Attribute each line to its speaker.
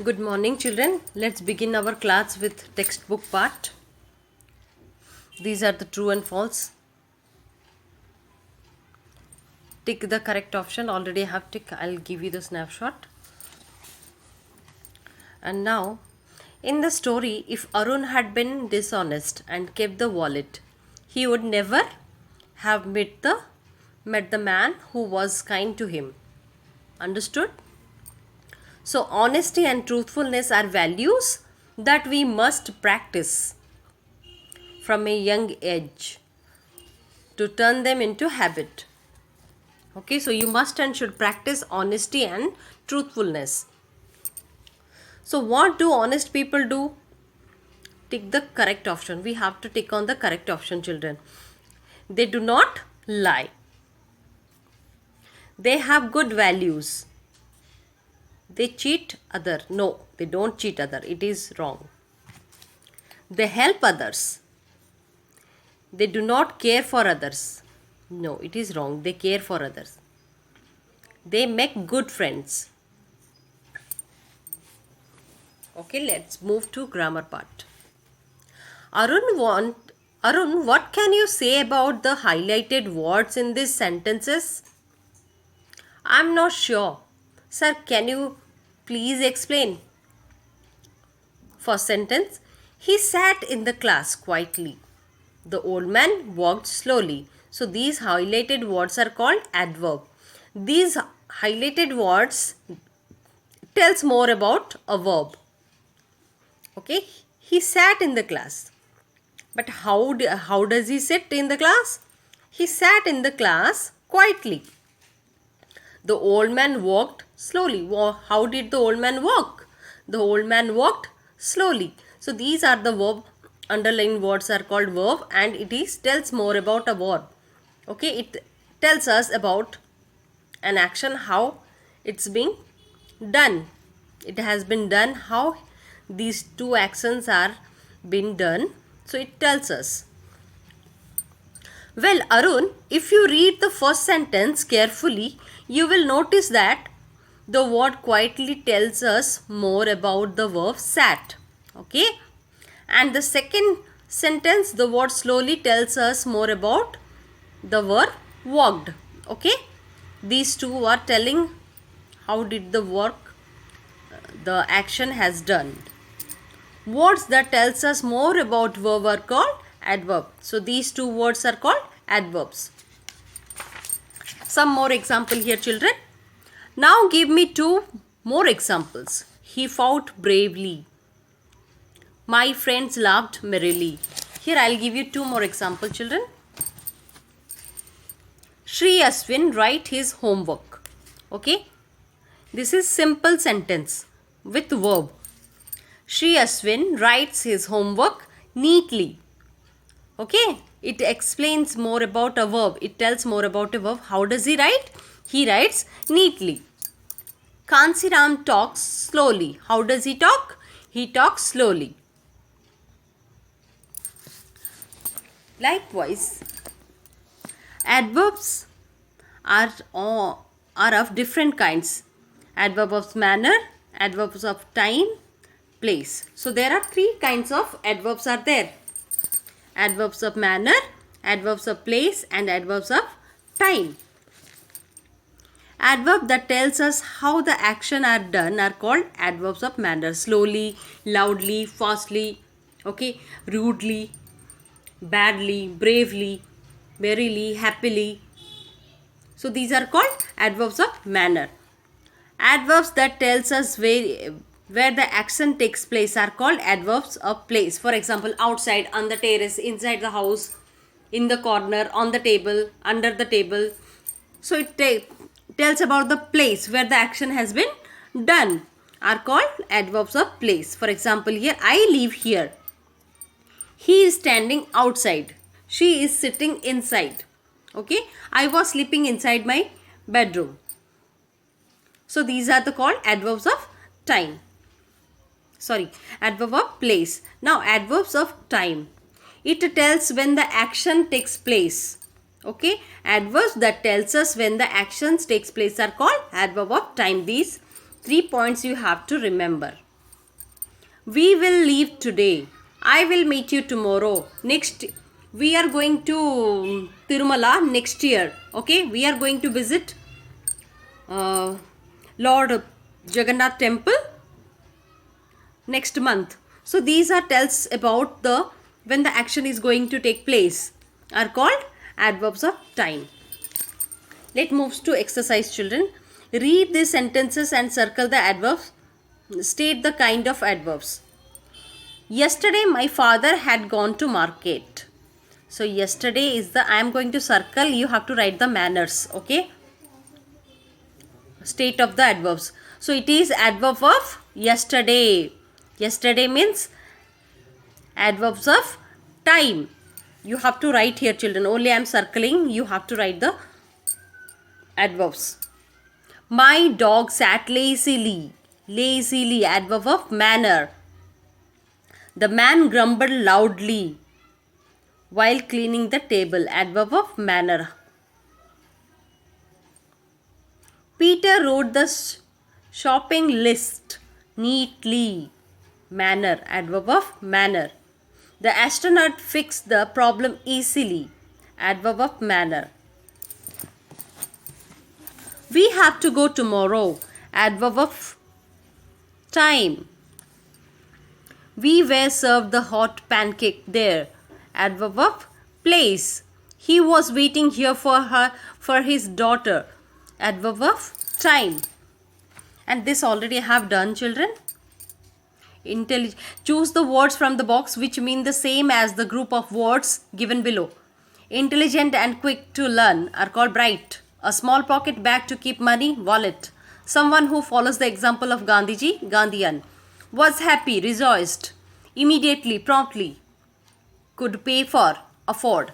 Speaker 1: Good morning, children. Let's begin our class with textbook part. These are the true and false. Tick the correct option. Already I have tick. I'll give you the snapshot. And now, in the story, if Arun had been dishonest and kept the wallet, he would never have met the man who was kind to him. Understood? So, honesty and truthfulness are values that we must practice from a young age to turn them into habit. Okay, so you must and should practice honesty and truthfulness. So, what do honest people do? Tick the correct option. We have to tick on the correct option, children. They do not lie. They have good values. They cheat other. No, they don't cheat other. It is wrong. They help others. They do not care for others. No, it is wrong. They care for others. They make good friends. Okay, let's move to grammar part. Arun, what can you say about the highlighted words in these sentences? I'm not sure. Sir, can you please explain? First sentence, he sat in the class quietly. The old man walked slowly. So these highlighted words are called adverb. These highlighted words tells more about a verb. Okay, he sat in the class. But how does he sit in the class? He sat in the class quietly. The old man walked slowly. How did the old man walk? The old man walked slowly. So these are the verb. Underlined words are called verb, and tells more about a verb. Okay, it tells us about an action, how it's being done. It has been done, how these two actions are been done. So it tells us. Well, Arun, if you read the first sentence carefully, you will notice that the word quietly tells us more about the verb sat. Okay, and the second sentence, the word slowly tells us more about the verb walked. Okay, these two are telling how did the work, the action has done. Words that tells us more about verb are called adverb. So these two words are called adverbs. Some more example here, children. Now give me two more examples. He fought bravely. My friends laughed merrily. Here I'll give you two more examples, children. Shri Aswin write his homework. Okay, this is simple sentence with verb. Shri Aswin writes his homework neatly. Okay, it explains more about a verb. It tells more about a verb. How does he write? He writes neatly. Kansiram talks slowly. How does he talk? He talks slowly. Likewise, adverbs are of different kinds. Adverb of manner, adverbs of time, place. So there are three kinds of adverbs are there. Adverbs of manner, adverbs of place, and adverbs of time. Adverb that tells us how the action are done are called adverbs of manner. Slowly, loudly, fastly, okay, rudely, badly, bravely, merrily, happily. So these are called adverbs of manner. Adverbs that tells us where the action takes place are called adverbs of place. For example, outside, on the terrace, inside the house, in the corner, on the table, under the table. So it tells about the place where the action has been done are called adverbs of place. For example, here, I live here. He is standing outside. She is sitting inside. Okay, I was sleeping inside my bedroom. So these are the called adverbs of time. Adverb of place. Now adverbs of time. It tells when the action takes place. Okay, adverbs that tells us when the actions takes place are called adverb of time. These 3 points you have to remember. We will leave today. I will meet you tomorrow. Next, we are going to Tirumala next year. Okay, we are going to visit Lord Jagannath temple next month. So these are tells about the when the action is going to take place, are called adverbs of time. Let's move to exercise, children. Read these sentences and circle the adverbs. State the kind of adverbs. Yesterday my father had gone to market. So yesterday is the, I am going to circle, you have to write the manners. Okay, state of the adverbs. So it is adverb of yesterday. Yesterday means adverbs of time. You have to write here, children. Only I am circling, you have to write the adverbs. My dog sat lazily. Lazily, adverb of manner. The man grumbled loudly while cleaning the table, adverb of manner. Peter wrote the shopping list neatly, manner, adverb of manner. The astronaut fixed the problem easily, adverb of manner. We have to go tomorrow, adverb of time. We were served the hot pancake there, adverb of place. He was waiting here for his daughter, adverb of time. And this already I have done, children. Choose the words from the box which mean the same as the group of words given below. Intelligent and quick to learn are called bright. A small pocket bag to keep money, wallet. Someone who follows the example of Gandhiji, Gandhian. Was happy, rejoiced. Immediately, promptly. Could pay for, afford.